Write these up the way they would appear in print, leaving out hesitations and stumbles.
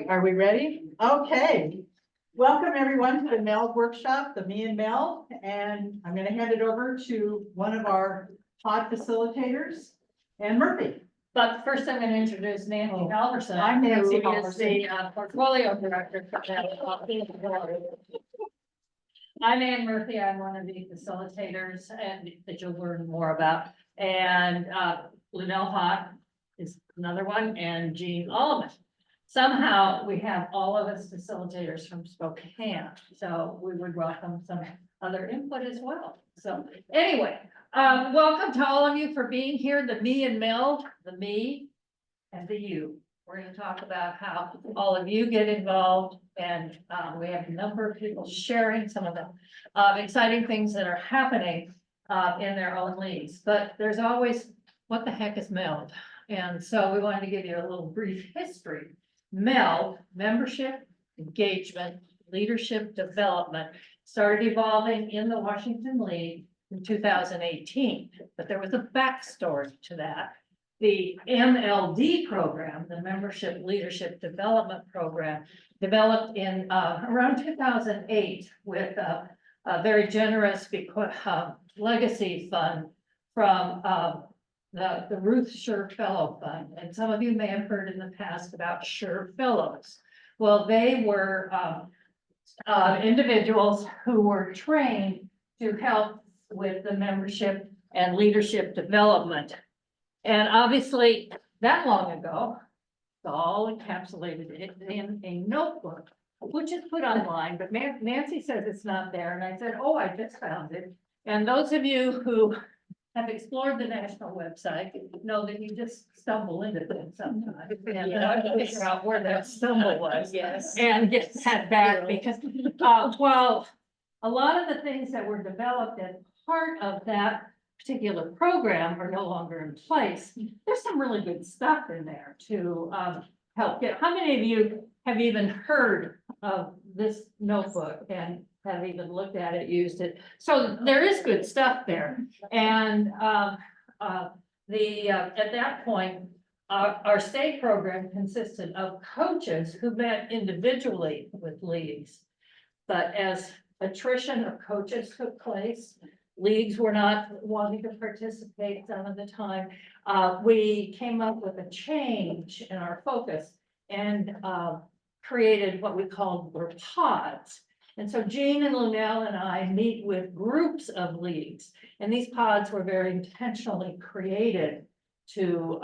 are we ready? Okay. Welcome everyone to the MELD workshop, the Me and MELD, and I'm gonna hand it over to one of our pod facilitators, Ann Murphy. But first, I'm going to introduce Nancy Halvorson. I'm Nancy who is Halvorson. the portfolio director for that. I'm Ann Murphy. I'm one of the facilitators and that you'll learn more about. And Linnell Hott is another one, and Jean Allman. Somehow we have all of us facilitators from Spokane, so we would welcome some other input as well. So anyway. Welcome to all of you for being here, the Me and MELD, the me and the you. We're going to talk about how all of you get involved, and we have a number of people sharing some of the exciting things that are happening in their own leagues. But there's always, what the heck is MELD? And so we wanted to give you a little brief history. MELD, membership, engagement, leadership development, started evolving in the Washington League in 2018, but there was a backstory to that. The MELD program, the Membership Leadership Development Program, developed in around 2008 with a very generous legacy fund from the Ruth Scher Fellow Fund. And some of you may have heard in the past about Scher Fellows. Well, they were individuals who were trained to help with the membership and leadership development. And obviously that long ago, it's all encapsulated in a notebook, which is put online, but Nancy says it's not there. And I said, oh, I just found it. And those of you who have explored the national website know that you just stumble into things sometimes. And figure out where that stumble was. Yes. And get that back because while a lot of the things that were developed as part of that particular program are no longer in place, there's some really good stuff in there to help get. How many of you have even heard of this notebook and have even looked at it, used it? So there is good stuff there. And at that point, our state program consisted of coaches who met individually with leagues. But as attrition of coaches took place, leagues were not wanting to participate some of the time. We came up with a change in our focus and created what we called pods. And so Jean and Linnell and I meet with groups of leagues, and these pods were very intentionally created to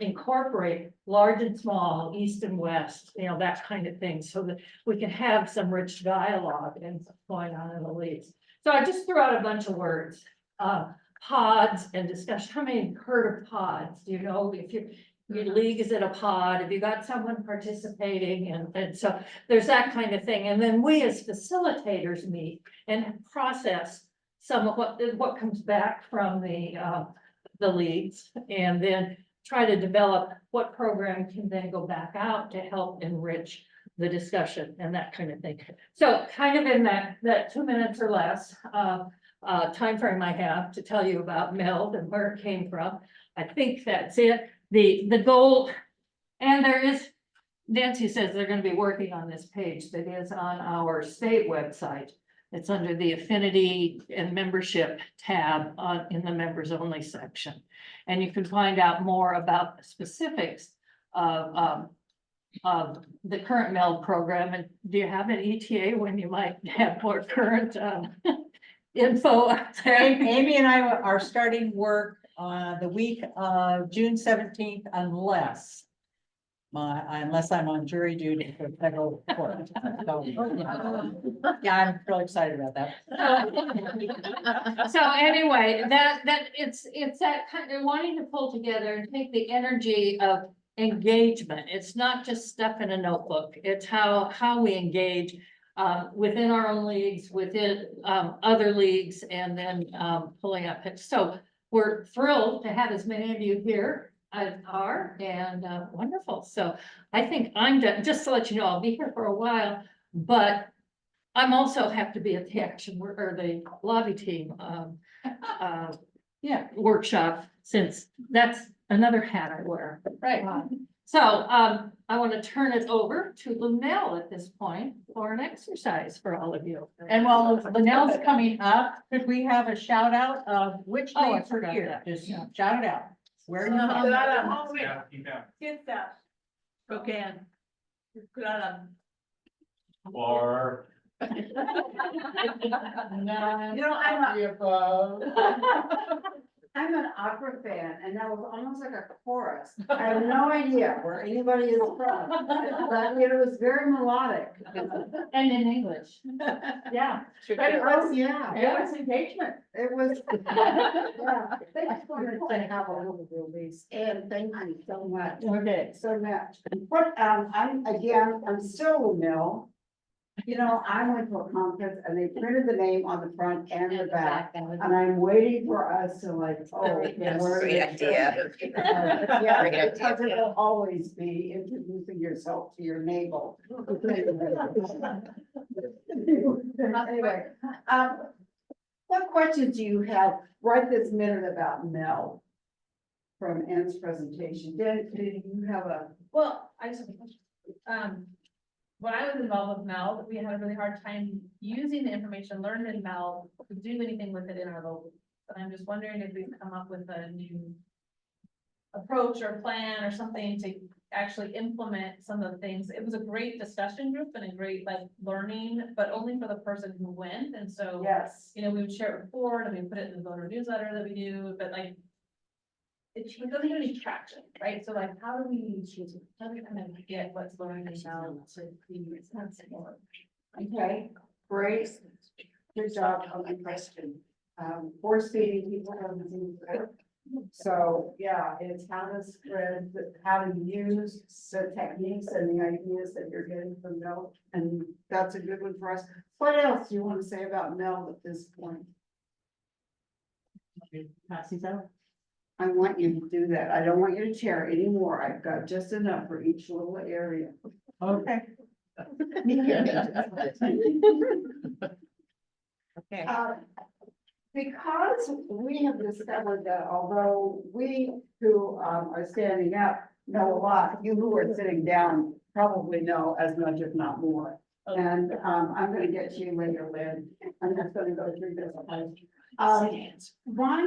incorporate large and small, east and west, that kind of thing, so that we can have some rich dialogue and going on in the leagues. So I just threw out a bunch of words, pods and discussion. How many have heard of pods? Do you know if your league is in a pod? Have you got someone participating? And so there's that kind of thing. And then we as facilitators meet and process some of what comes back from the leagues, and then try to develop what program can then go back out to help enrich the discussion and that kind of thing. So kind of in that 2 minutes or less time frame I have to tell you about MELD and where it came from, I think that's it. The goal, and there is, Nancy says they're going to be working on this page that is on our state website. It's under the affinity and membership tab in the members only section. And you can find out more about the specifics of the current MELD program. And do you have an ETA when you might have more current info out there? Amy and I are starting work the week of June 17th, unless I'm on jury duty for federal court. So, yeah, I'm really excited about that. So anyway, it's that kind of wanting to pull together and take the energy of engagement. It's not just stuff in a notebook. It's how we engage within our own leagues, within other leagues, and then pulling up. So we're thrilled to have as many of you here as are, and wonderful. So I think I'm done. Just to let you know, I'll be here for a while, but I'm also have to be at the action or the lobby team workshop, since that's another hat I wear. Right. So, I want to turn it over to Lunel at this point for an exercise for all of you. And while Linnell's coming up, could we have a shout out of which Oh, I leagues are forgot here? that. Just shout it out. Where are you Uh-huh. from? Get that. Spokane. Clara. Or. You know, I'm an opera fan, and that was almost like a chorus. I have no idea where anybody is from, but it was very melodic. And in English. Yeah. Oh, Yeah. It was engagement. It was. Yeah. They just wanted to have a little release, and thank you so much. Okay. So much. But, I'm still a mill. You know, I went to a conference and they printed the name on the front and the back, and I'm waiting for us to like, oh. Yes, where great is it? idea. Yeah, Great idea. because it will always be introducing yourself to your neighbor. Anyway, what questions do you have right this minute about MELD? From Ann's presentation, did you have a? Well, I just, when I was involved with MELD, we had a really hard time using the information learned in MELD to do anything with it in our local. And I'm just wondering if we've come up with a new approach or plan or something to actually implement some of the things. It was a great discussion group and a great like learning, but only for the person who went. And so, Yes. you know, we would share it with the board and we put it in the voter newsletter that we do, but like it doesn't get any traction, right? So like, how do we kind of get what's learned now to be responsible? Okay, great. Good job on the question. Force feeding people on the. So, yeah, it's how to spread, how to use the techniques and the ideas that you're getting from MELD, and that's a good one for us. What else do you want to say about MELD at this point? Pass these out. I want you to do that. I don't want you to share anymore. I've got just enough for each little area. Okay. Okay. Because we have discovered that although we who are standing up know a lot, you who are sitting down probably know as much, if not more. And I'm gonna get to you later, Lynn. I'm just gonna go through this. My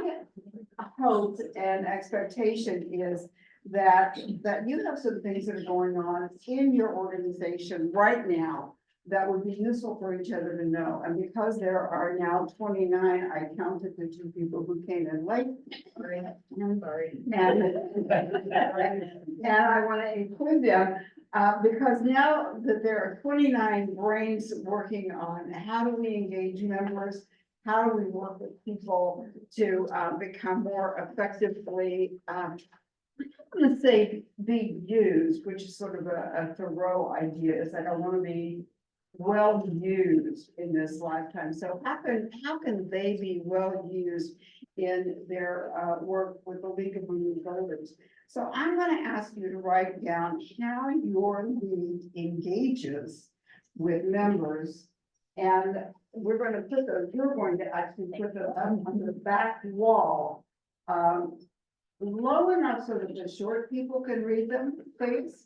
hope and expectation is that you have some things that are going on in your organization right now that would be useful for each other to know. And because there are now 29, I counted the 2 people who came in late. I'm sorry. And I want to include them because now that there are 29 brains working on how do we engage members, how do we work with people to become more effectively, I'm going to say be used, which is sort of a Thoreau idea. It's like I want to be well used in this lifetime. So how can they be well used in their work with the League of Women Voters? So I'm going to ask you to write down how your league engages with members, and we're going to put those. You're going to actually put them on the back wall, low enough so that the short people can read them, please.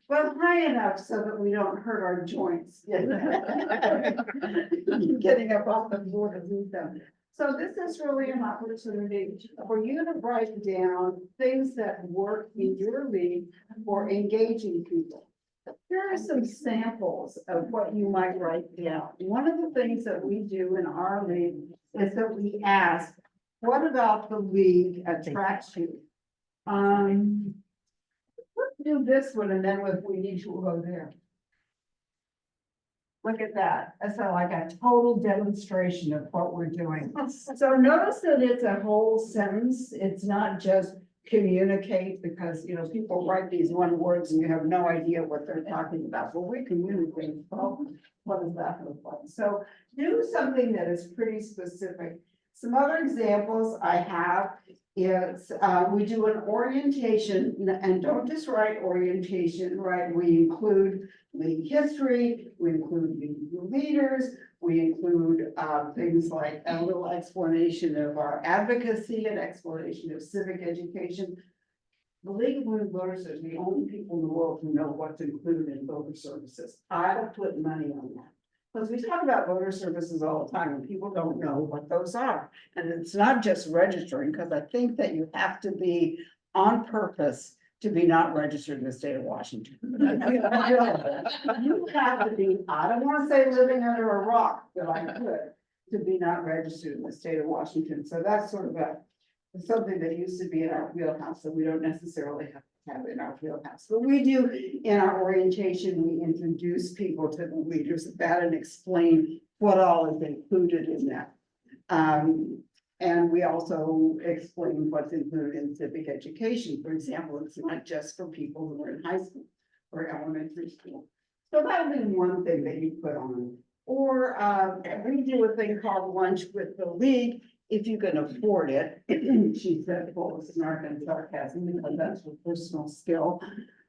But high enough so that we don't hurt our joints. Getting up off the floor to read them. So this is really an opportunity for you to write down things that work in your league for engaging people. Here are some samples of what you might write down. One of the things that we do in our league is that we ask, what about the league attracts you? Let's do this one, and then if we need to, we'll go there. Look at that. That's like a total demonstration of what we're doing. So notice that it's a whole sentence. It's not just communicate, because, you know, people write these one words and you have no idea what they're talking about. Well, we communicate. Well, what does that look like? So do something that is pretty specific. Some other examples I have is we do an orientation, and don't just write orientation, right? We include league history, we include leaders, we include things like a little explanation of our advocacy and explanation of civic education. the League of Women Voters are the only people in the world who know what's included in voter services. I will put money on that. Because we talk about voter services all the time and people don't know what those are. And it's not just registering, because I think that you have to be on purpose to be not registered in the state of Washington. You have to be, I don't want to say living under a rock, but I could, to be not registered in the state of Washington. So that's sort of something that used to be in our wheelhouse, that we don't necessarily have to have in our wheelhouse. But we do, in our orientation, we introduce people to the leaders of that and explain what all is included in that. And we also explain what's included in civic education. For example, it's not just for people who are in high school or elementary school. So that would be one thing that you put on. Or we do a thing called Lunch with the League, if you can afford it. She said full of snark and sarcasm, because that's her personal skill.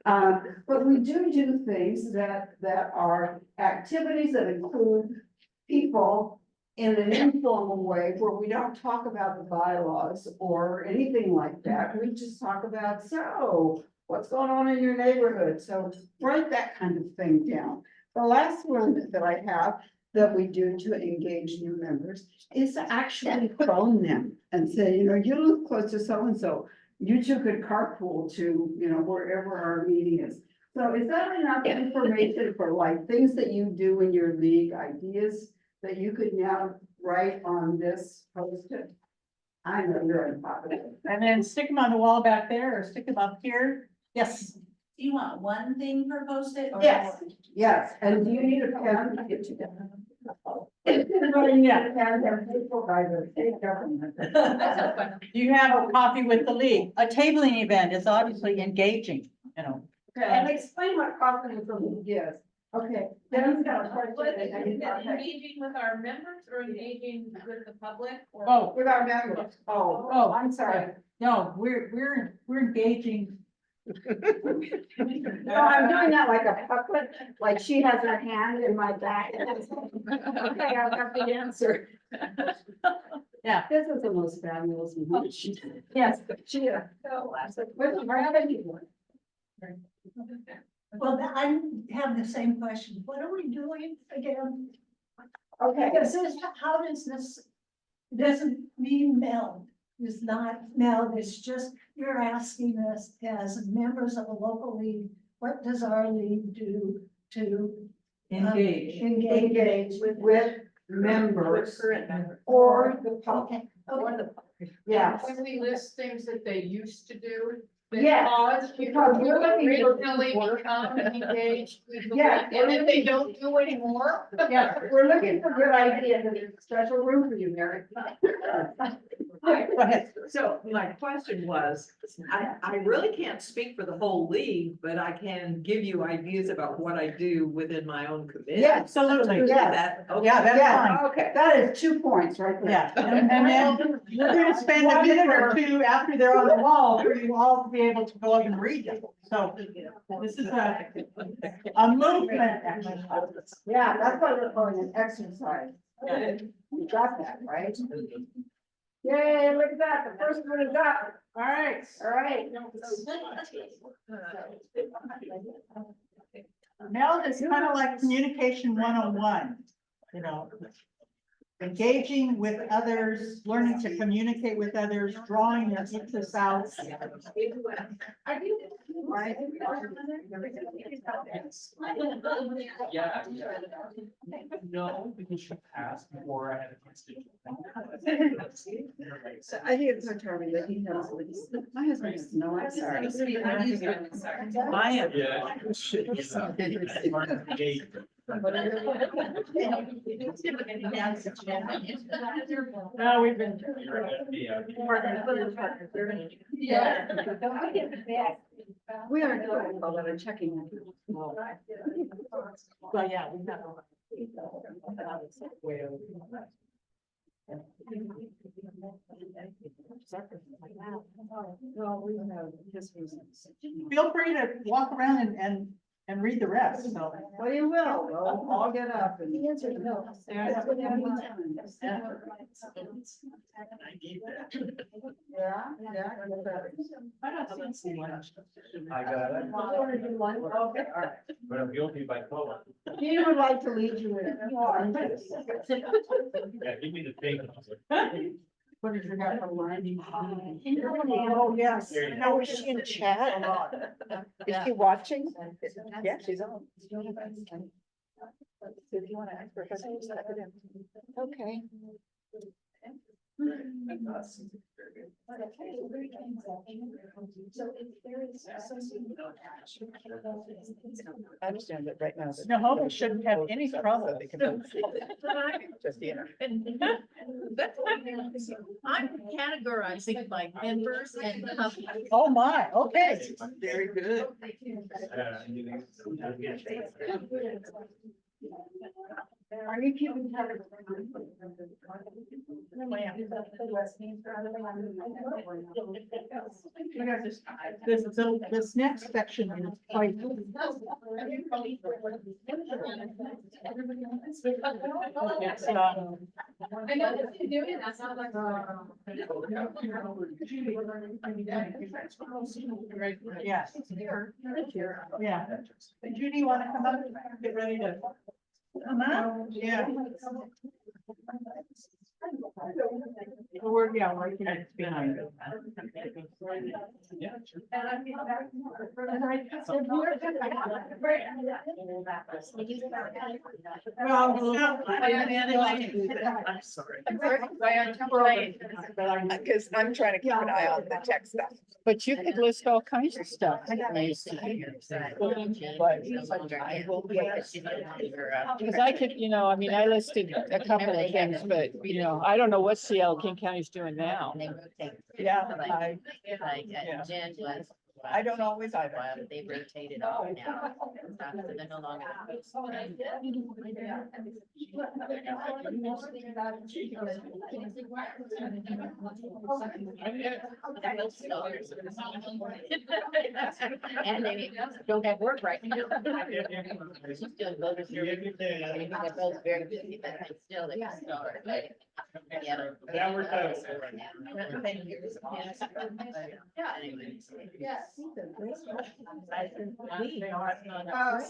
But we do things that are activities that include people in an informal way, where we don't talk about the bylaws or anything like that. We just talk about, so what's going on in your neighborhood? So write that kind of thing down. The last one that I have that we do to engage new members is to actually phone them and say, you know, you live close to so-and-so, you two could carpool to, you know, wherever our meeting is. So is that enough information for like things that you do in your league, ideas that you could now write on this post-it? I know you're on top of it. And then stick them on the wall back there or stick them up here. Yes. Do you want one thing per post-it? or Yes, more? yes, and do you need a pen? You have a copy with the league. A tabling event is obviously engaging, you know. And explain what coffee from the is. Okay. Then he's got a question. What is it engaging with our members or engaging with the public? Or Oh, With our members. Oh, I'm sorry. no, we're engaging. No, I'm doing that like a puppet, like she has her hand in my back. Okay, I've got the answer. Yeah. This is the most fabulous. one. Yes. She, Well, I have the same question. What are we doing again? Okay, Because this, how does this, it doesn't mean MELD. It's not MELD, it's just, you're asking us as members of a local league, what does our league do to Engage. engage with members or the public. Okay. Yeah. Can we list things that they used to do? Yes, because we're looking for Originally become engaged with the Yeah, league, and then they don't do anymore? Yeah, we're looking for good ideas, and there's a special room for you, Mary. Go ahead. So my question was, I really can't speak for the whole league, but I can give you ideas about what I do within my own committee. Yeah, Absolutely. Yeah. That, okay. Yeah, that's Yeah. fine. Okay. That is 2 points right there. Yeah, and then we're gonna spend a minute or two after they're on the wall for you all to be able to go up and read them. So this is a movement. Yeah, that's why we're calling it exercise. You got that, right? Yay, look at that, the first one is up. All right. All right. MELD is kind of like communication 101, you know. Engaging with others, learning to communicate with others, drawing their interests out. Right. Yeah. No, because she passed before I had a constituent. So I think it's so charming that he knows what he's, my husband has no idea. Maya. Yeah. No, we've been. Yeah. We are doing a lot of checking. Well, yeah, we have. No, we have histories. Feel free to walk around and and read the rest, so. Well, you will, we'll all get up and. The answer is no. Yeah. That's what every time. Yeah, yeah. I don't see much. I got it. Okay, all right. But I'm guilty by 12. He would like to lead you in. Yeah, give me the thing. What did you got for line? Oh, yes. There you Now, is she in chat? Is she watching? Yeah, she's on. If you want to ask her a question, just type it in. Okay. I understand that right now. No, Homer shouldn't have any trouble because just the internet. I'm categorizing by members and companies. Oh, my, okay. Very good. Are you keeping track? This next section is quite. It's, I know what you're doing, that's not like. Yes. Yeah. Judy, you wanna come up, get ready to. Come on. Yeah. We're right here behind. Yeah, sure. I'm sorry. Because I'm trying to keep an eye on the tech stuff. But you could list all kinds of stuff. Because I could, I mean, I listed a couple of things, but, I don't know what Seattle King County's doing now. Yeah, Jen was. I don't always either. But they rotated off now. So they're no longer. And they don't have work right now. She's doing voters. Maybe they're both very busy, but still they can start. Yeah. Now we're done. Anyway. Yes.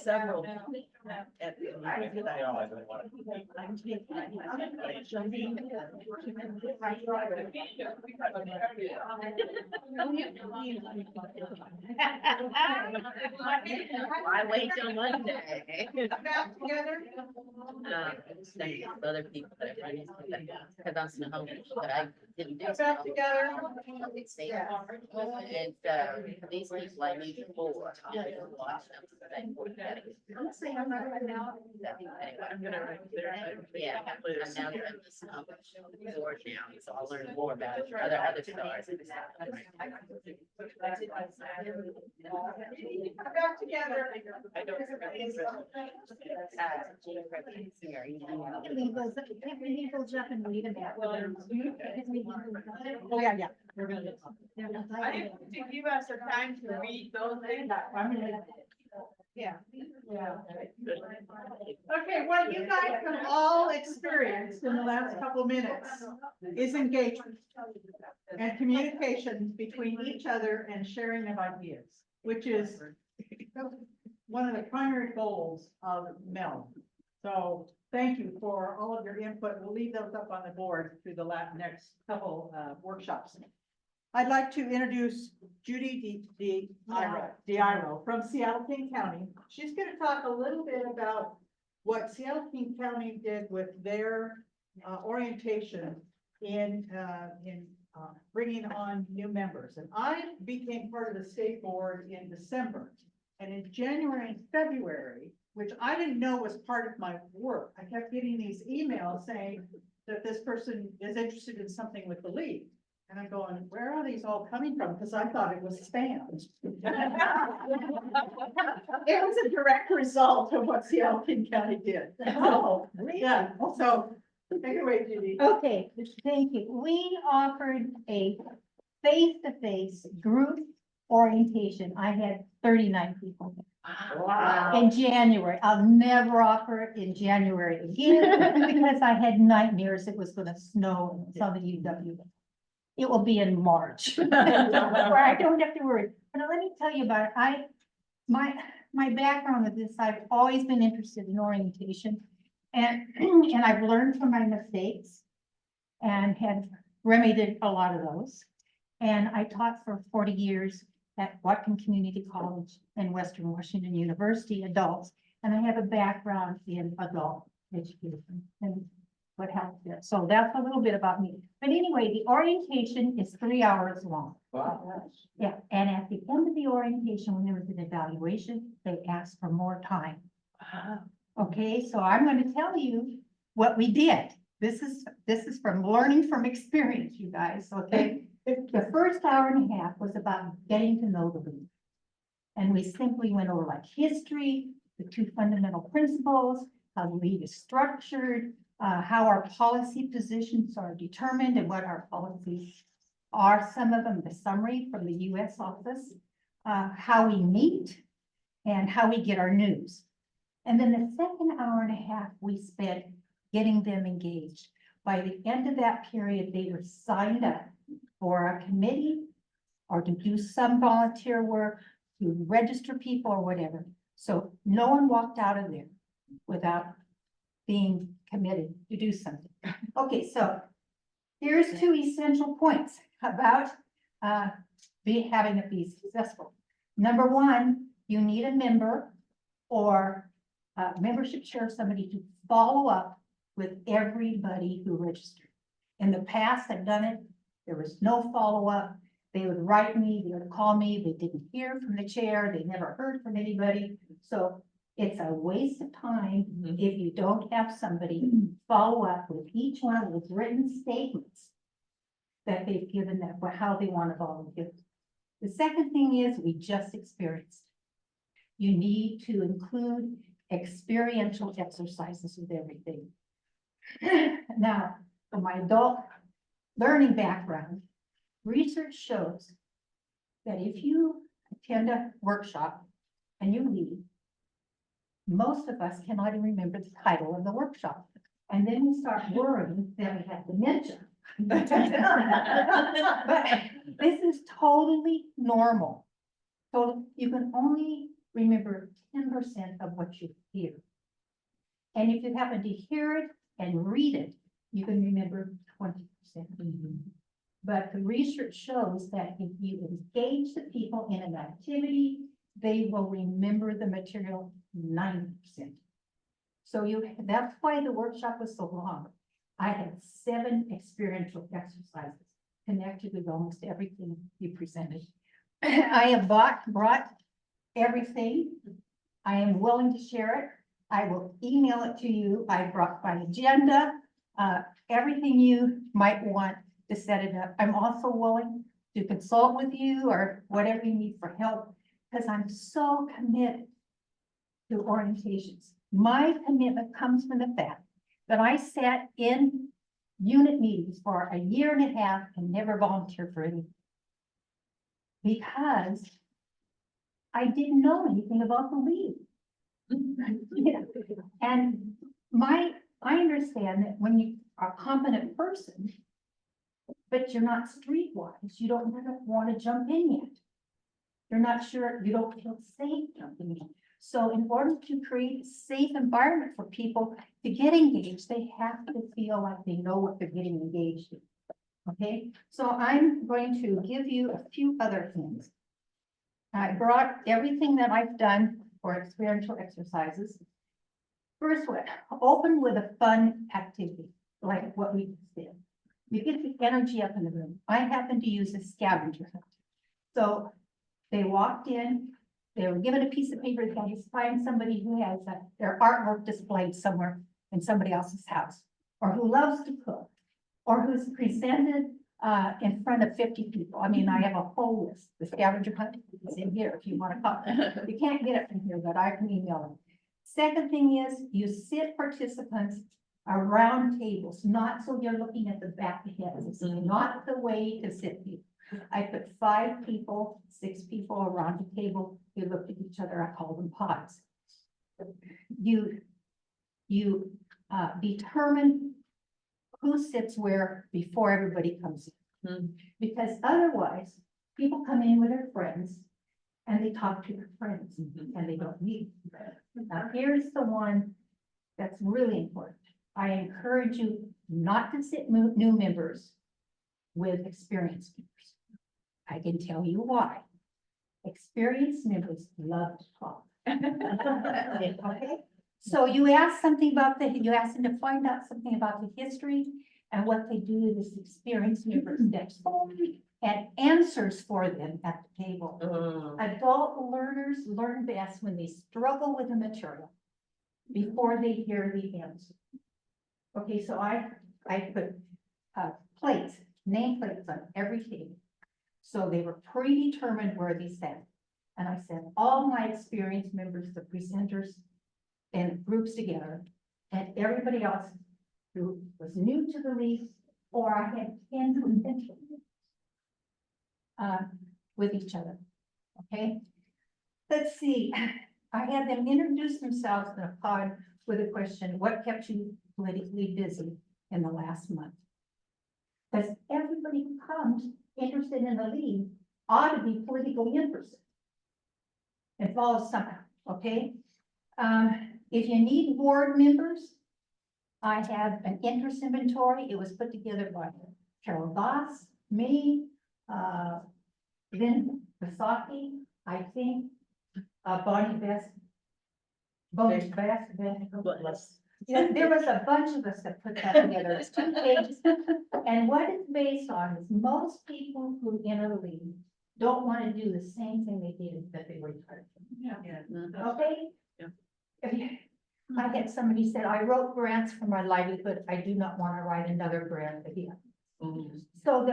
Several. Why wait till Monday? Other people that are running, because I'm still home, but I didn't do. Back together. And these people I knew before. I would watch them. I'm gonna write there. Yeah, I'm now on this board now, so I'll learn more about other stars. Back together. He goes up and read about. Oh, yeah. I didn't to give us a time to read those things. Yeah. Yeah. Okay, what you guys have all experienced in the last couple of minutes is engagement and communication between each other and sharing of ideas, which is one of the primary goals of MELD. So thank you for all of your input. We'll leave those up on the board through the next couple workshops. I'd like to introduce Judy DiIro from Seattle King County. She's going to talk a little bit about what Seattle King County did with their orientation in bringing on new members. And I became part of the state board in December. And in January and February, which I didn't know was part of my work, I kept getting these emails saying that this person is interested in something with the league. And I'm going, where are these all coming from? Because I thought it was spam. It was a direct result of what Seattle King County did. Oh, really? Yeah, so take it away, Judy. Okay, thank you. We offered a face-to-face group orientation. I had 39 people. in January. I'll never offer it in January again because I had nightmares it was gonna snow and some of the UW. It will be in March, where I don't have to worry. But let me tell you about it. My background with this, I've always been interested in orientation. And, and I've learned from my mistakes and have remedied a lot of those. And I taught for 40 years at Watkin Community College and Western Washington University, adults. And I have a background in adult education and what helped there. So that's a little bit about me. But anyway, the orientation is 3 hours long. Wow. Yeah, and at the end of the orientation, when there was an evaluation, they asked for more time. Okay, so I'm going to tell you what we did. This is from learning from experience, you guys, okay? The first hour and a half was about getting to know the league. And we simply went over like history, the 2 fundamental principles, how the league is structured, how our policy positions are determined and what our policies are. Some of them, the summary from the US office, how we meet and how we get our news. And then the second hour and a half we spent getting them engaged. By the end of that period, they were signed up for a committee or to do some volunteer work, to register people or whatever. So no one walked out of there without being committed to do something. Okay, so here's 2 essential points about having it be successful. Number 1, you need a member or membership chair, somebody to follow up with everybody who registered. In the past, I've done it. There was no follow-up. They would write me, they would call me, they didn't hear from the chair, they never heard from anybody. So it's a waste of time if you don't have somebody follow up with each one of those written statements that they've given them for how they want to volunteer. The second thing is we just experienced. You need to include experiential exercises with everything. Now, from my adult learning background, research shows that if you attend a workshop and you leave, most of us cannot even remember the title of the workshop. And then we start worrying that we have dementia. But this is totally normal. So you can only remember 10% of what you hear. And if you happen to hear it and read it, you can remember 20%. But the research shows that if you engage the people in an activity, they will remember the material 90%. So that's why the workshop was so long. I had 7 experiential exercises connected with almost everything you presented. I have brought everything. I am willing to share it. I will email it to you. I brought my agenda, everything you might want to set it up. I'm also willing to consult with you or whatever you need for help, because I'm so committed to orientations. My commitment comes from the fact that I sat in unit meetings for a year and a half and never volunteered for any. Because I didn't know anything about the league. Yeah. And I understand that when you are a competent person, but you're not streetwise, you don't want to jump in yet. You're not sure, you don't feel safe jumping in. So in order to create a safe environment for people to get engaged, they have to feel like they know what they're getting engaged in. Okay, so I'm going to give you a few other things. I brought everything that I've done for experiential exercises. First one, open with a fun activity, like what we just did. You get the energy up in the room. I happen to use a scavenger hunt. So they walked in, they were given a piece of paper, they had to find somebody who has their artwork displayed somewhere in somebody else's house, or who loves to cook, or who's presented in front of 50 people. I mean, I have a whole list. The scavenger hunt is in here if you want to copy. You can't get it from here, but I can email it. Second thing is you sit participants around tables, not so you're looking at the back of heads. It's not the way to sit people. I put 5 people, 6 people around the table they looked at each other, I called them pods. You determine who sits where before everybody comes in. Because otherwise, people come in with their friends and they talk to their friends and they don't meet. Now, here's the one that's really important. I encourage you not to sit new members with experienced members. I can tell you why. Experienced members love to talk. Okay, so you ask something about you ask them to find out something about the history and what they do to this experienced members next and answers for them at the table. Adult learners learn best when they struggle with the material before they hear the answer. Okay, so I put plates, name plates on every table. So they were predetermined where they sat. And I sent all my experienced members, the presenters and groups together, and everybody else who was new to the league, or I had 10 potential with each other. Okay, let's see. I had them introduce themselves in a pod with a question: what kept you politically busy in the last month? Because everybody who comes interested in the league ought to be politically interested. Involved somehow, okay? If you need board members, I have an interest inventory. It was put together by Carol Goss, me, Lynn Vasaki, I think, Bonnie Best. Yeah, there was a bunch of us that put that together. It's 2 pages. And what it's based on is most people who enter the league don't want to do the same thing they did that they were retired. Okay? Yeah. I had somebody said, I wrote grants for my livelihood. I do not want to write another grant again. So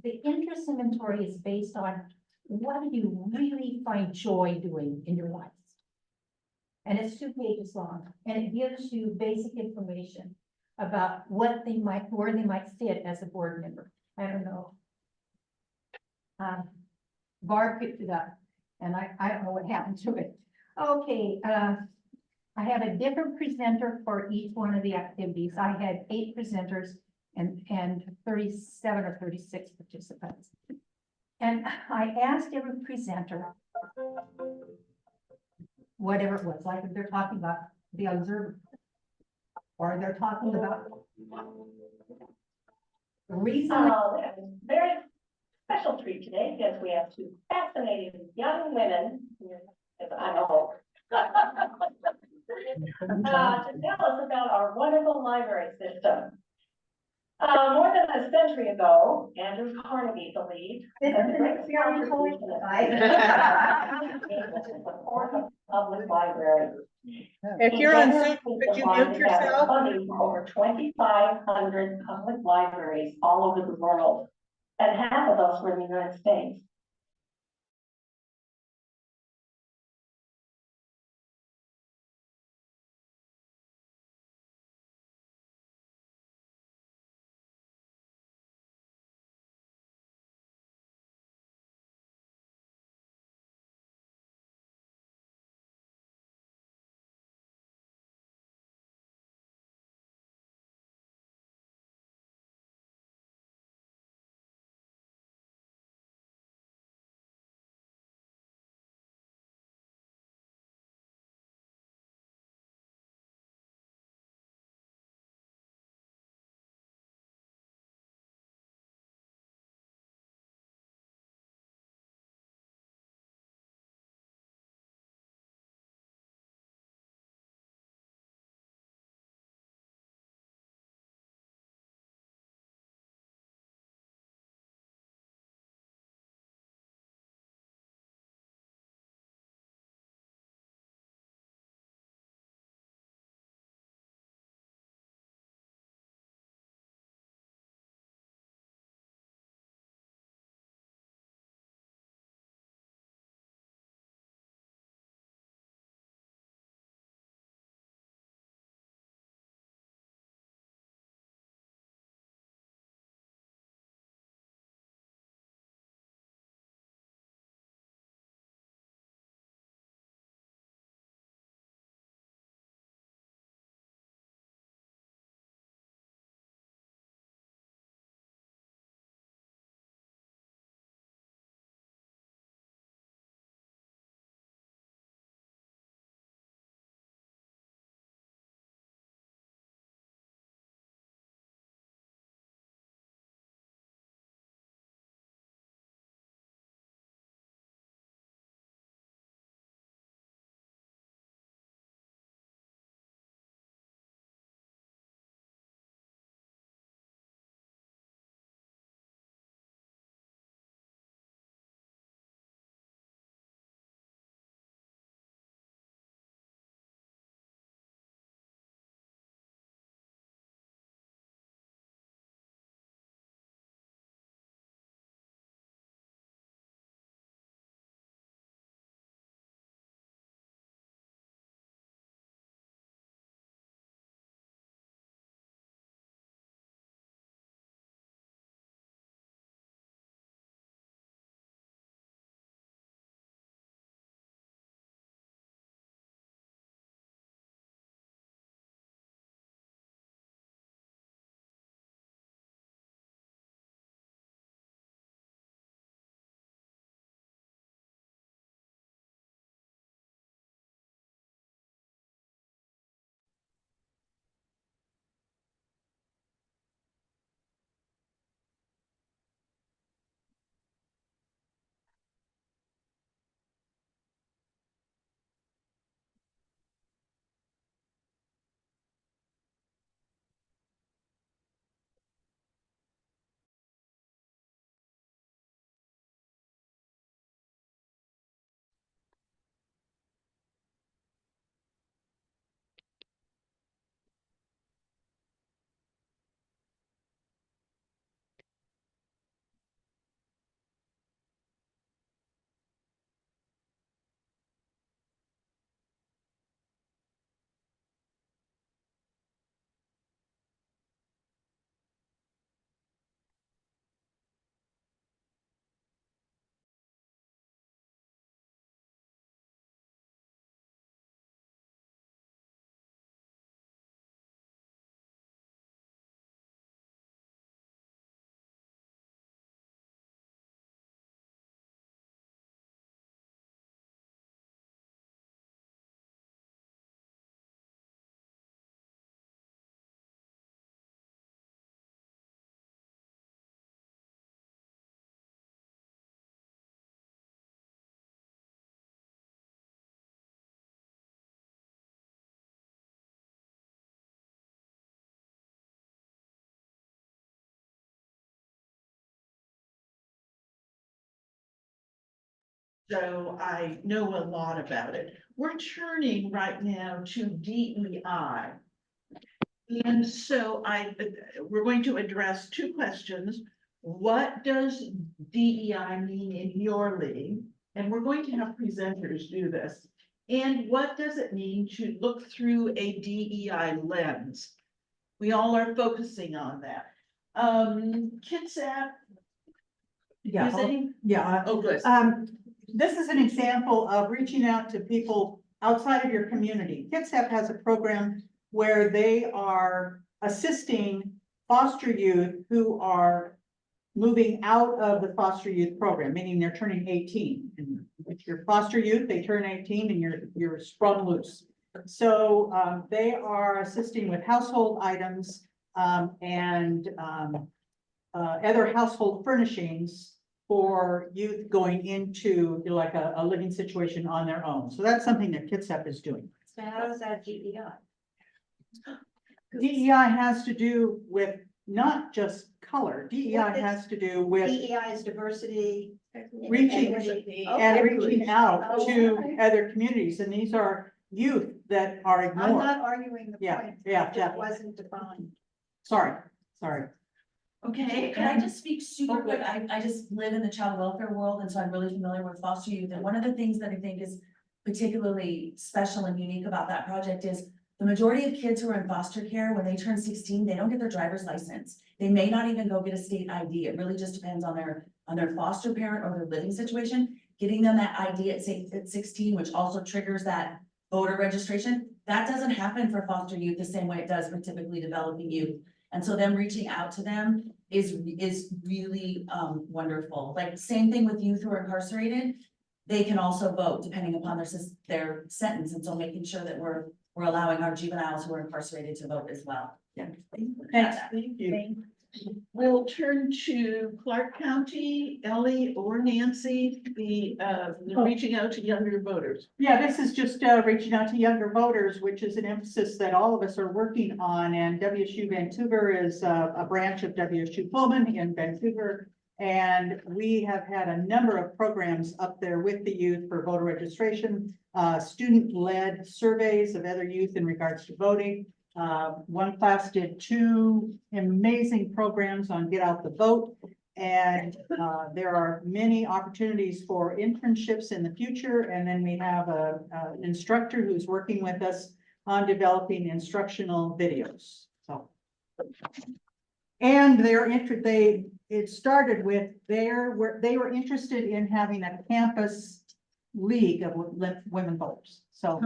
the interest inventory is based on what do you really find joy doing in your life? And it's 2 pages long, and it gives you basic information about where they might fit as a board member. I don't know. Barb picked it up, and I don't know what happened to it. Okay, I have a different presenter for each one of the activities. I had 8 presenters and 37 or 36 participants. And I asked every presenter, whatever it was, like if they're talking about the observer, or they're talking about the reason. Very special treat today because we have 2 fascinating young women, if I'm old, to tell us about our wonderful library system. More than a century ago, Andrew Carnegie believed that the great contribution of support of public libraries. If you're on Zoom, could you mute yourself? Funding for over 2,500 public libraries all over the world, and half of those were in the United States. so I know a lot about it. We're turning right now to DEI. And so we're going to address two questions. What does DEI mean in your league? And we're going to have presenters do this. And what does it mean to look through a DEI lens? We all are focusing on that. Kitsap, Yeah, using, yeah. oh, good. This is an example of reaching out to people outside of your community. Kitsap has a program where they are assisting foster youth who are moving out of the foster youth program, meaning they're turning 18. And if you're foster youth, they turn 18 and you're sprung loose. So they are assisting with household items and other household furnishings for youth going into like a living situation on their own. So that's something that Kitsap is doing. So how does that DEI? DEI has to do with not just color. DEI What is- has to do with DEI is diversity. reaching and reaching out to Okay. other communities. And these are youth that are I'm ignored. not arguing the Yeah, point. yeah, It yeah. just wasn't defined. Sorry. Okay. Can I just speak super Oh, quick? good. I just live in the child welfare world, and so I'm really familiar with foster youth. And one of the things that I think is particularly special and unique about that project is the majority of kids who are in foster care, when they turn 16, they don't get their driver's license. They may not even go get a state ID. It really just depends on their foster parent or their living situation. Getting them that ID at 16, which also triggers that voter registration, that doesn't happen for foster youth the same way it does for typically developing youth. And so them reaching out to them is really wonderful. Like same thing with youth who are incarcerated. They can also vote depending upon their sentence. And so making sure that we're allowing our juveniles who are incarcerated to vote as well. Thanks. Thank you. We'll turn to Clark County, Ellie or Nancy, the reaching out to younger voters. Yeah, this is just reaching out to younger voters, which is an emphasis that all of us are working on. And WSU Vancouver is a branch of WSU Pullman in Vancouver. And we have had a number of programs up there with the youth for voter registration, student-led surveys of other youth in regards to voting. One class did 2 amazing programs on Get Out the Vote. And there are many opportunities for internships in the future. And then we have an instructor who's working with us on developing instructional videos. So. And it started with they were interested in having a campus league of women voters. So,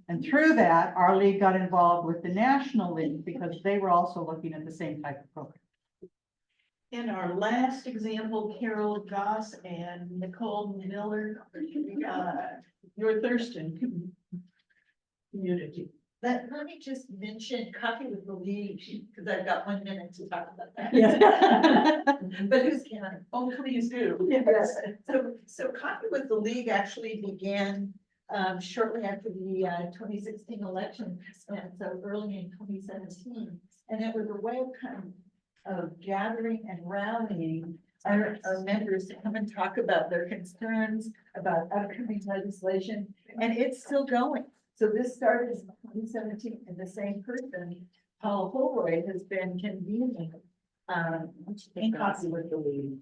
and through that, our league got involved with the National League because they were also looking at the same type of program. And our last example, Carol Goss and Nicole Miller, your Thurston community. Let me just mention Coffee with the League, because I've got 1 minute to talk about that. Yeah. But who's counting? Oh, please do. Yes, so Coffee with the League actually began shortly after the 2016 election, and so early in 2017. And it was a way of gathering and rallying our members to come and talk about their concerns about upcoming legislation, and it's still going. So this started in 2017, and the same person, Paul Holroyd, has been convening in Coffee with the League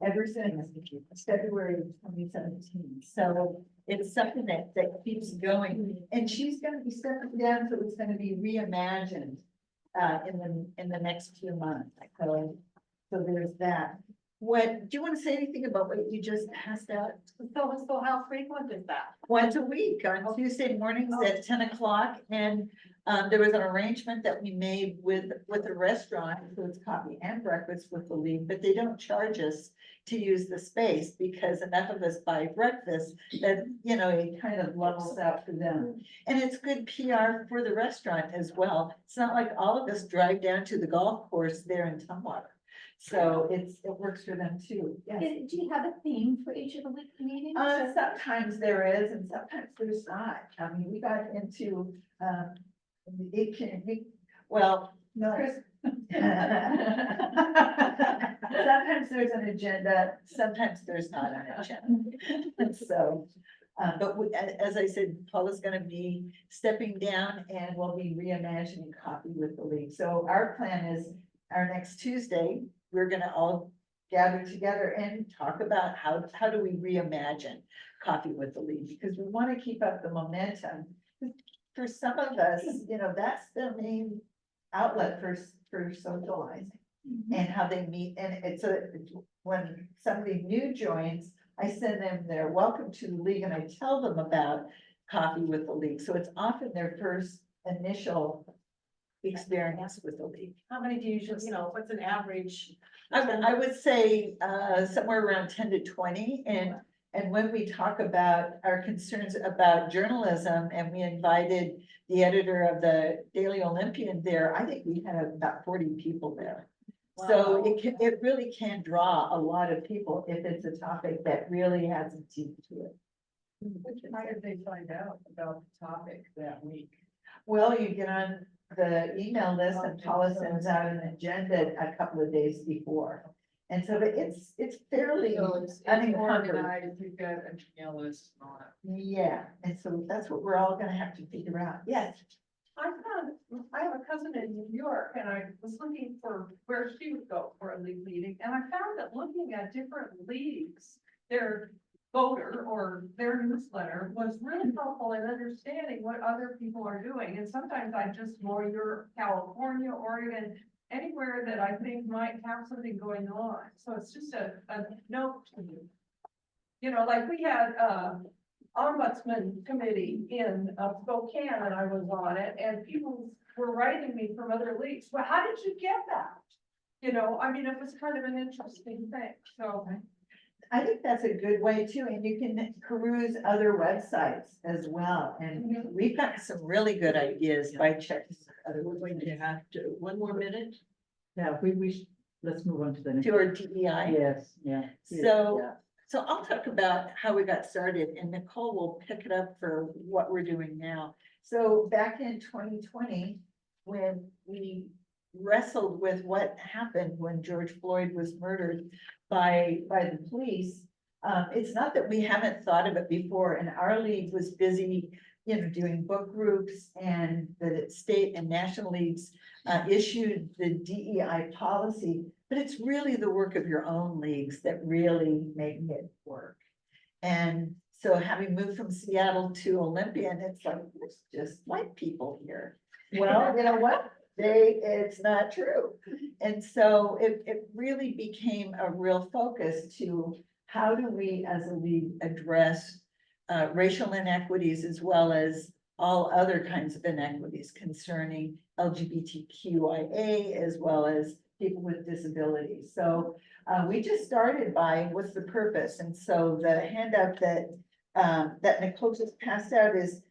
ever since February of 2017. So it's something that keeps going, and she's going to be stepping down, so it's going to be reimagined in the next few months. So there's that. Do you want to say anything about what you just passed out? So how frequent is that? Once a week on Tuesday mornings at 10 o'clock, and there was an arrangement that we made with a restaurant, so it's coffee and breakfast with the league, but they don't charge us to use the space because enough of us buy breakfast that, it kind of levels out for them. And it's good PR for the restaurant as well. It's not like all of us drive down to the golf course there in Tumwater. So it works for them too. Yes. Do you have a theme for each of the week meetings? Sometimes there is and sometimes there's not. I mean, we got into, No. Sometimes there's an agenda, sometimes there's not an agenda. And so, but as I said, Paula's gonna be stepping down and we'll be reimagining coffee with the league. So our plan is our next Tuesday, we're gonna all gather together and talk about how do we reimagine coffee with the league? Because we want to keep up the momentum. For some of us, you know, that's the main outlet for socializing and how they meet. And when somebody new joins, I send them their welcome to the league and I tell them about coffee with the league. So it's often their first initial experience with the league. How many do you usually, what's an average? I would say somewhere around 10 to 20. And when we talk about our concerns about journalism and we invited the editor of the Daily Olympian there, I think we had about 40 people there. So it really can draw a lot of people if it's a topic that really has a teeth to it. How did they find out about the topic that week? Well, you get on the email list and Paula sends out an agenda a couple of days before. And so it's fairly So it's unencumbered. organized, you've got an email list and all that. Yeah, and so that's what we're all gonna have to figure out. Yes. I have a cousin in New York and I was looking for where she would go for a league meeting and I found that looking at different leagues, their voter or their newsletter was really helpful in understanding what other people are doing. And sometimes I just warrior California, Oregon, anywhere that I think might have something going on. So it's just a note to me. You know, like we had ombudsman committee in Spokane and I was on it and people were writing me from other leagues. Well, how did you get that? You know, I mean, it was kind of an interesting thing. So I think that's a good way too, and you can peruse other websites as well, and we've got some really good ideas by checking. We're going to have to, one more minute? Yeah, let's move on to the next. To our DEI. Yes, yeah. So I'll talk about how we got started and Nicole will pick it up for what we're doing now. So back in 2020, when we wrestled with what happened when George Floyd was murdered by the police, it's not that we haven't thought of it before, and our league was busy, doing book groups, and the state and national leagues issued the DEI policy, but it's really the work of your own leagues that really make it work. And so having moved from Seattle to Olympian, it's like, there's just white people here. Well, you know what? It's not true. And so it really became a real focus to how do we as a league address racial inequities as well as all other kinds of inequities concerning LGBTQIA as well as people with disabilities. So we just started by what's the purpose? And so the handout that Nicole just passed out is,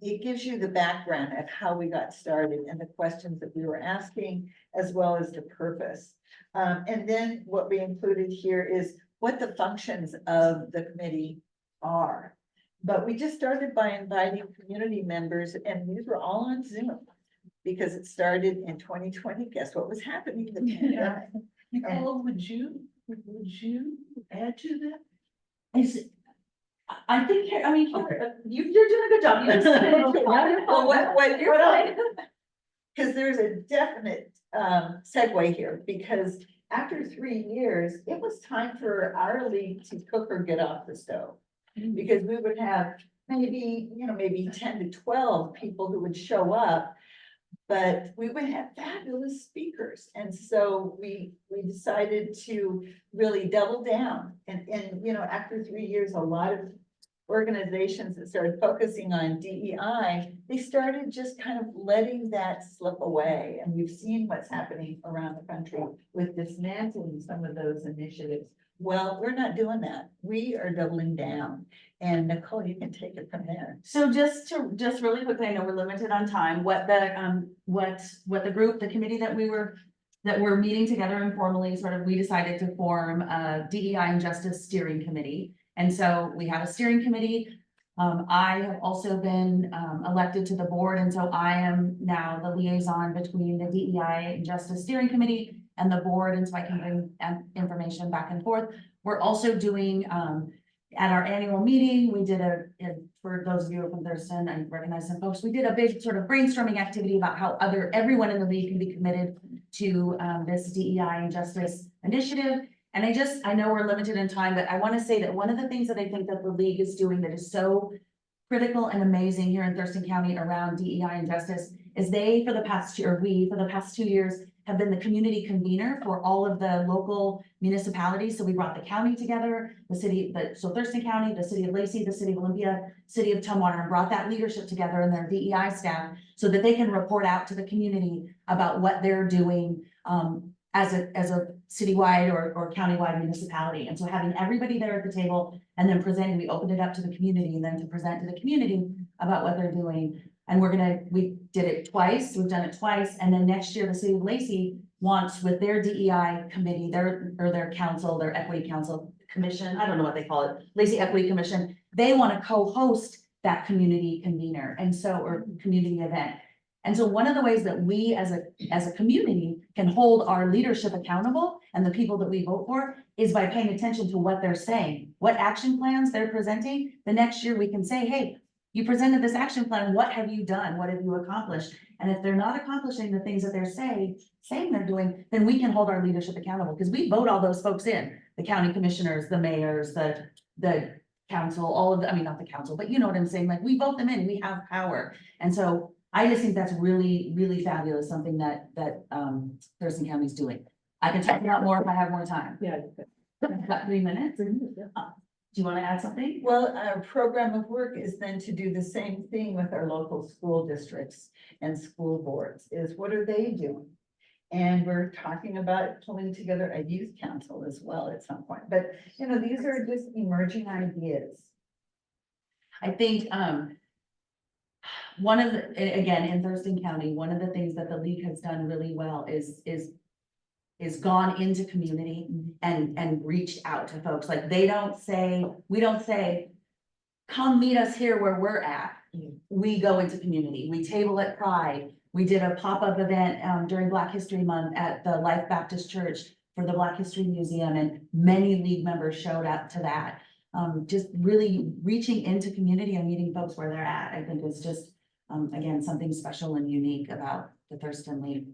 it gives you the background of how we got started and the questions that we were asking, as well as the purpose. And then what we included here is what the functions of the committee are. But we just started by inviting community members, and these were all on Zoom because it started in 2020. Guess what was happening? The pandemic. Nicole, would you add to that? I think, you're doing a good job. You just- Well, what you're doing, because there's a definite segue here, because after 3 years, it was time for our league to cook or get off the stove. Because we would have maybe 10 to 12 people who would show up, but we would have fabulous speakers. And so we decided to really double down. And after 3 years, a lot of organizations that started focusing on DEI, they started just kind of letting that slip away. And we've seen what's happening around the country with dismantling some of those initiatives. Well, we're not doing that. We are doubling down. And Nicole, you can take it from there. So just really quickly, I know we're limited on time, what the group, the committee that we're meeting together informally, we decided to form a DEI and Justice Steering Committee. And so we have a steering committee. I have also been, elected to the board, and so I am now the liaison between the DEI and Justice Steering Committee and the board, and so I can bring information back and forth. We're also doing, at our annual meeting, we did for those of you from Thurston, I recognize some folks, we did a big sort of brainstorming activity about how everyone in the league can be committed to, this DEI and justice initiative. And I know we're limited in time, but I want to say that one of the things that I think that the league is doing that is so critical and amazing here in Thurston County around DEI and justice is for the past 2 years, have been the community convener for all of the local municipalities. So we brought the county together, so Thurston County, the city of Lacey, the city of Olympia, city of Tumwater, and brought that leadership together and their DEI staff so that they can report out to the community about what they're doing as a citywide or countywide municipality. And so having everybody there at the table and then presenting, we opened it up to the community and then to present to the community about what they're doing. And we did it twice, we've done it twice, and then next year, the city of Lacey wants with their DEI committee, their council, their equity council commission, I don't know what they call it, Lacey Equity Commission, they want to co-host that community convener, or community event. And so one of the ways that we as a community can hold our leadership accountable and the people that we vote for is by paying attention to what they're saying, what action plans they're presenting. The next year we can say, hey, you presented this action plan. What have you done? What have you accomplished? And if they're not accomplishing the things that they're saying they're doing, then we can hold our leadership accountable because we vote all those folks in, the county commissioners, the mayors, the council, not the council, but you know what I'm saying? Like we vote them in, we have power. And so I just think that's really, really fabulous, something that Thurston County is doing. I can talk about more if I have more time. Yeah. About 3 minutes. Do you want to add something? Well, our program of work is then to do the same thing with our local school districts and school boards, is what are they doing? And we're talking about pulling together a youth council as well at some point, but these are just emerging ideas. I think, again, in Thurston County, one of the things that the league has done really well is gone into community and reached out to folks. Like we don't say, come meet us here where we're at. We go into community, we table at Pride. We did a pop-up event during Black History Month at the Life Baptist Church for the Black History Museum, and many league members showed up to that. Just really reaching into community and meeting folks where they're at, I think is just, again, something special and unique about the Thurston League.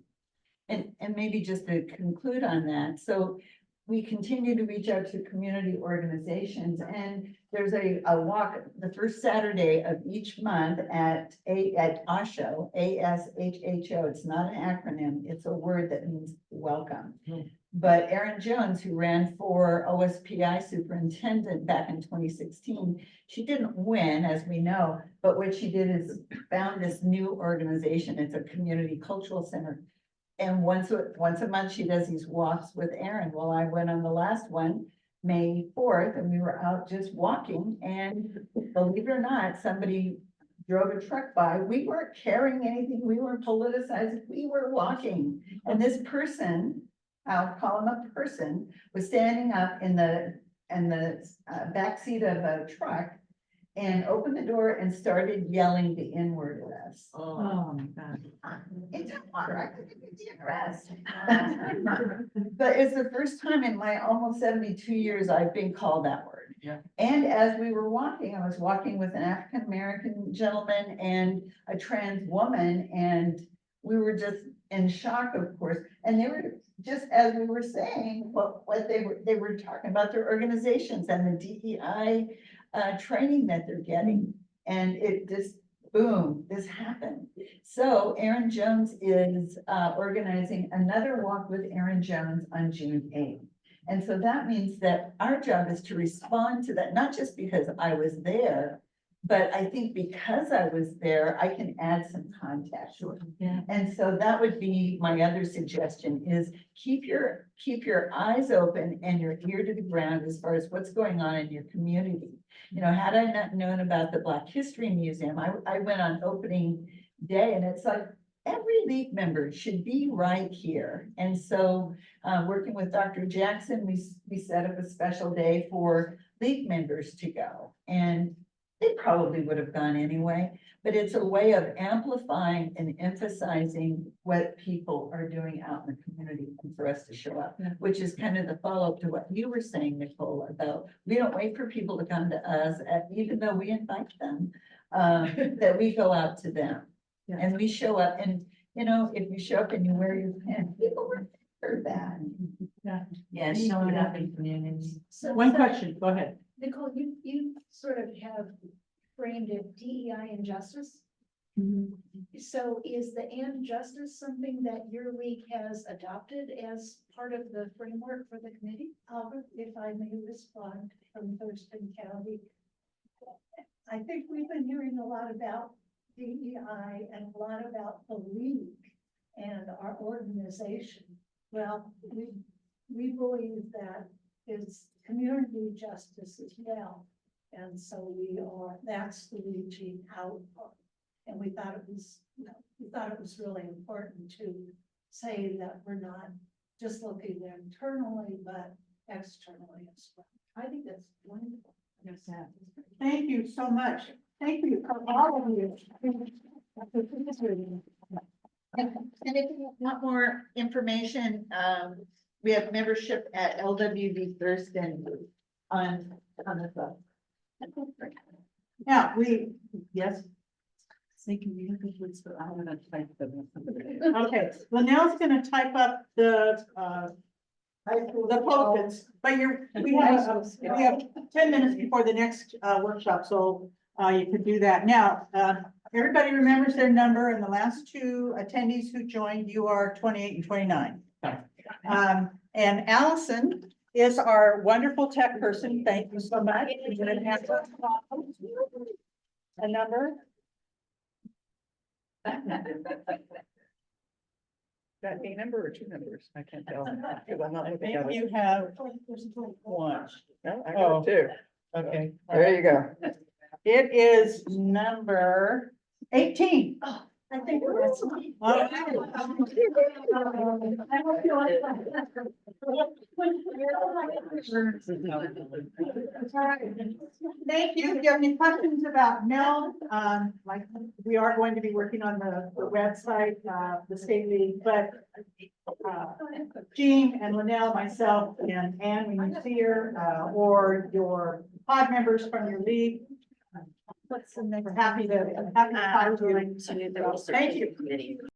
And maybe just to conclude on that, so we continue to reach out to community organizations, and there's a walk the first Saturday of each month at ASHO, ASHHO. It's not an acronym, it's a word that means welcome. But Erin Jones, who ran for OSPI superintendent back in 2016, she didn't win, as we know, but what she did is found this new organization. It's a community cultural center. And once a month, she does these walks with Erin. Well, I went on the last one, May 4th, and we were out just walking. And believe it or not, somebody drove a truck by. We weren't carrying anything. We weren't politicizing. We were walking. And this person, I'll call him a person, was standing up in the backseat of a truck and opened the door and started yelling the N-word at us. Oh my God. It's water, I couldn't be arrest. But it's the first time in my almost 72 years I've been called that word. Yeah. And as we were walking, I was walking with an African-American gentleman and a trans woman, and we were just in shock, of course. And they were just, as we were saying, what they were talking about their organizations and the DEI training that they're getting. And it just, boom, this happened. So Erin Jones is organizing another walk with Erin Jones on June 8th. And so that means that our job is to respond to that, not just because I was there, but I think because I was there, I can add some context. Sure. Yeah. And so that would be my other suggestion is keep your eyes open and your ear to the ground as far as what's going on in your community. Had I not known about the Black History Museum, I went on opening day, and it's like every league member should be right here. And so working with Dr. Jackson, we set up a special day for league members to go. And they probably would have gone anyway. But it's a way of amplifying and emphasizing what people are doing out in the community and for us to show up, which is kind of the follow-up to what you were saying, Nicole, about we don't wait for people to come to us, even though we invite them, that we go out to them. Yeah. And we show up, and you know, if you show up and you wear your pants, people remember that. Yeah. Yeah, showing up in communities. One question, go ahead. Nicole, you sort of have framed it DEI and justice. So is the and justice something that your league has adopted as part of the framework for the committee? Albert, if I may respond from Thurston County. I think we've been hearing a lot about DEI and a lot about the league and our organization. Well, we believe that is community justice as well. And so that's the reaching out. And we thought it was, really important to say that we're not just looking internally, but externally as well. I think that's wonderful. Yes. Thank you so much. Thank you for all of you. And if you want more information, we have membership at LWB Thurston on the phone. Now, yes, okay, Linnell's gonna type up the post-its, but we have 10 minutes before the next workshop, so you can do that. Now, everybody remembers their number, and the last two attendees who joined, you are 28 and 29. And Allison is our wonderful tech person. Thank you so much. You're gonna have a number. That a number or two numbers? I can't tell. Because I'm not I looking at think it. you have one. No, I got two. Okay. There you go. It is number 18. I think we're. Thank you. If you have any questions about MELD, like we are going to be working on the website, the state league, but Jean and Linnell, myself, and Anne, when you see her, or your pod members from your league, we're happy to talk to you. Thank you.